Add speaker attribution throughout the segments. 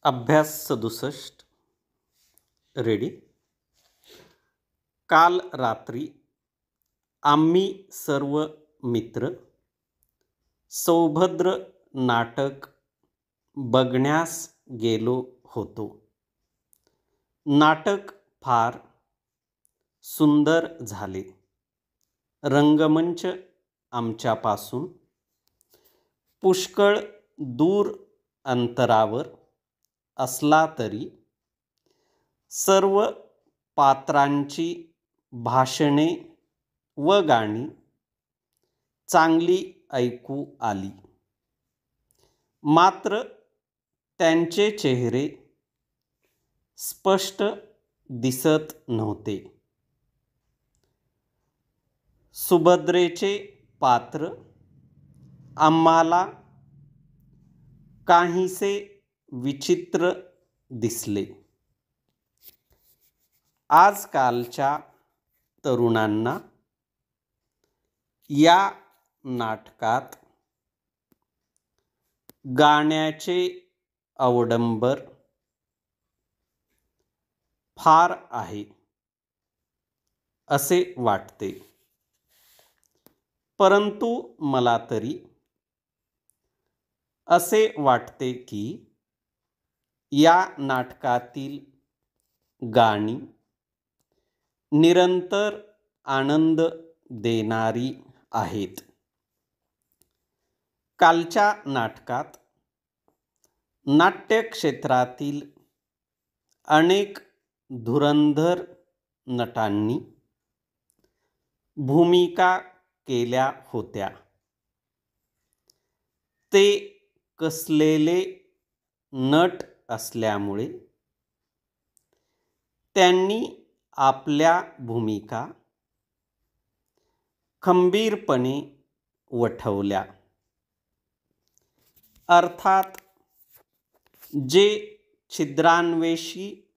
Speaker 1: अभ्यास 67 रेडी. काल रात्री आम्ही सर्व मित्र सौभद्र नाटक बघण्यास गेलो होतो. नाटक फार सुंदर झाले. रंगमंच आमच्यापासून पुष्कळ दूर अंतरावर असला तरी सर्व पात्रांची भाषणे व गाणी चांगली ऐकू आली. मात्र त्यांचे चेहरे स्पष्ट दिसत नव्हते. सुभद्रेचे पात्र आम्हाला काहीसे विचित्र दिसले. आजकालच्या तरुणांना या नाटकात गाण्याचे अवडंबर फार आहे असे वाटते. परंतु मला तरी असे वाटते की या नाटकातील गाणी निरंतर आनंद देणारी आहेत. कालच्या नाटकात नाट्यक्षेत्रातील अनेक धुरंधर नटांनी भूमिका केल्या होत्या. ते कसलेले नट असल्यामुळे त्यांनी आपल्या भूमिका खंबीरपणे वठवल्या. अर्थात जे छिद्रान्वेषी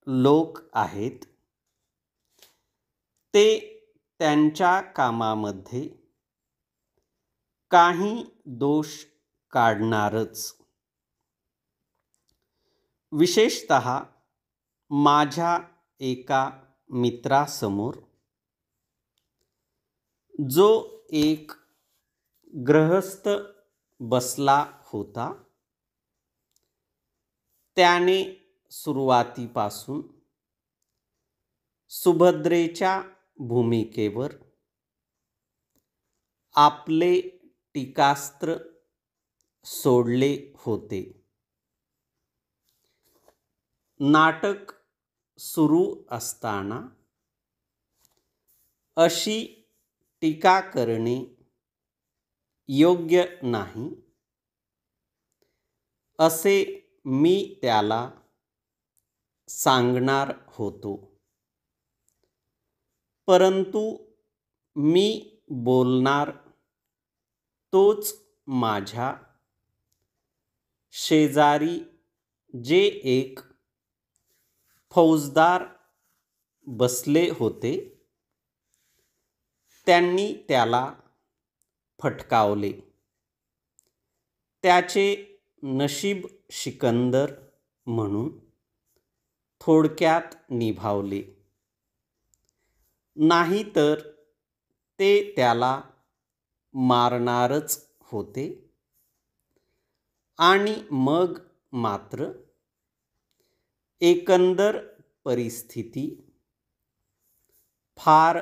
Speaker 1: लोक आहेत ते त्यांच्या कामामध्ये काही दोष काढणारच. विशेषतः माझ्या एका मित्रासमोर जो एक गृहस्थ बसला होता, त्याने सुरुवातीपासून सुभद्रेच्या भूमिकेवर आपले टीकास्त्र सोडले होते. नाटक सुरू असताना अशी टीका करणे योग्य नाही असे मी त्याला सांगणार होतो. परंतु मी बोलणार तोच माझ्या शेजारी जे एक फौजदार बसले होते त्यांनी त्याला फटकावले. त्याचे नशीब सिकंदर म्हणून थोडक्यात निभावले. नाहीतर ते त्याला मारणारच होते आणि मग मात्र एकंदर परिस्थिती फार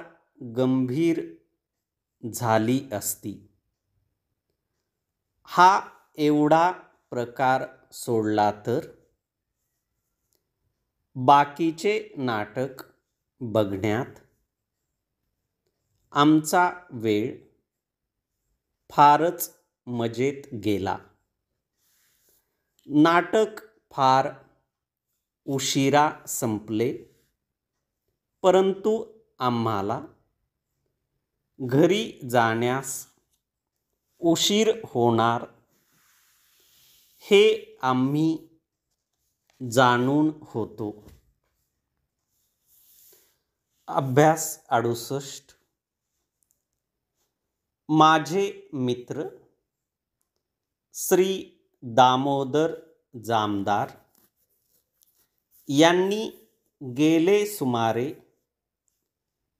Speaker 1: गंभीर झाली असती. हा एवढा प्रकार सोडला तर बाकीचे नाटक बघण्यात आमचा वेळ फारच मजेत गेला. नाटक फार उशिरा संपले, परंतु आम्हाला घरी जाण्यास उशीर होणार हे आम्ही जाणून होतो. अभ्यास 68. माझे मित्र श्री दामोदर जामदार यांनी गेले सुमारे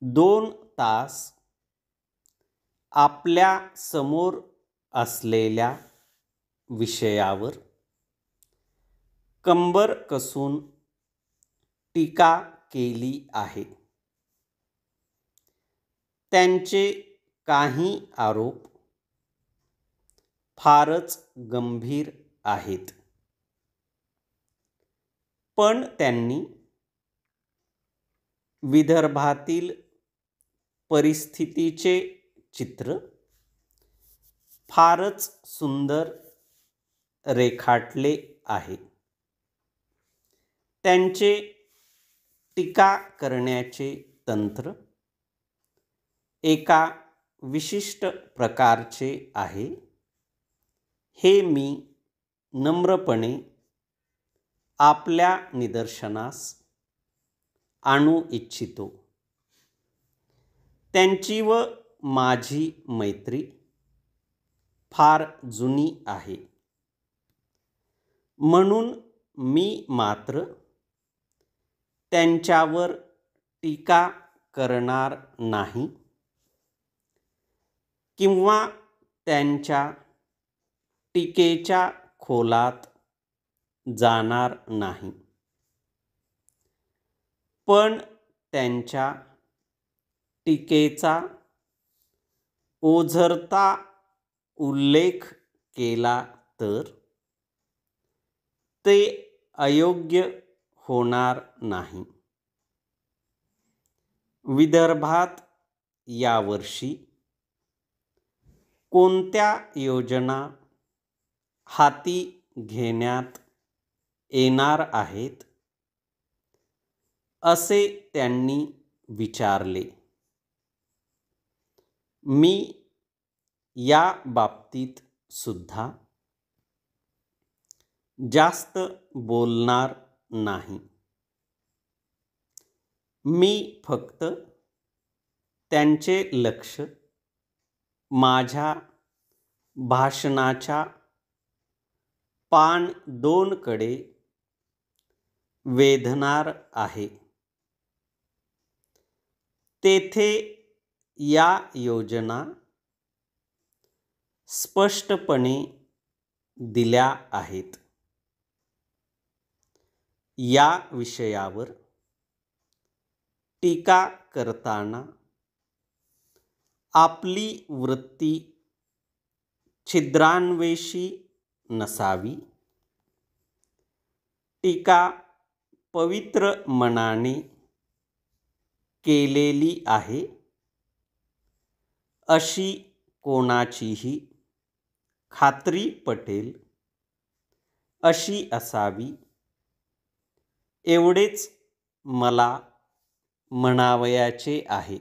Speaker 1: 2 तास आपल्या समोर असलेल्या विषयावर कंबर कसून टीका केली आहे. त्यांचे काही आरोप फारच गंभीर आहेत, पण त्यांनी विदर्भातील परिस्थितीचे चित्र फारच सुंदर रेखाटले आहे. त्यांचे टीका करण्याचे तंत्र एका विशिष्ट प्रकारचे आहे, हे मी नम्रपणे आपल्या निदर्शनास आणू इच्छितो. त्यांची व माझी मैत्री फार जुनी आहे, म्हणून मी मात्र त्यांच्यावर टीका करणार नाही किंवा त्यांच्या टीकेच्या खोलात जाणार नाही. पण त्यांच्या टीकेचा ओझरता उल्लेख केला तर ते अयोग्य होणार नाही. विदर्भात यावर्षी कोणत्या योजना हाती घेण्यात येणार आहेत, असे त्यांनी विचारले. मी या बाबतीत सुद्धा जास्त बोलणार नाही. मी फक्त त्यांचे लक्ष माझ्या भाषणाच्या पान 2 कडे वेधणार आहे. तेथे या योजना स्पष्टपणे दिल्या आहेत. या विषयावर टीका करताना आपली वृत्ती छिद्रान्वेषी नसावी. टीका पवित्र मनाने केलेली आहे, अशी कोणाचीही खात्री पटेल अशी असावी, एवढेच मला म्हणावयाचे आहे.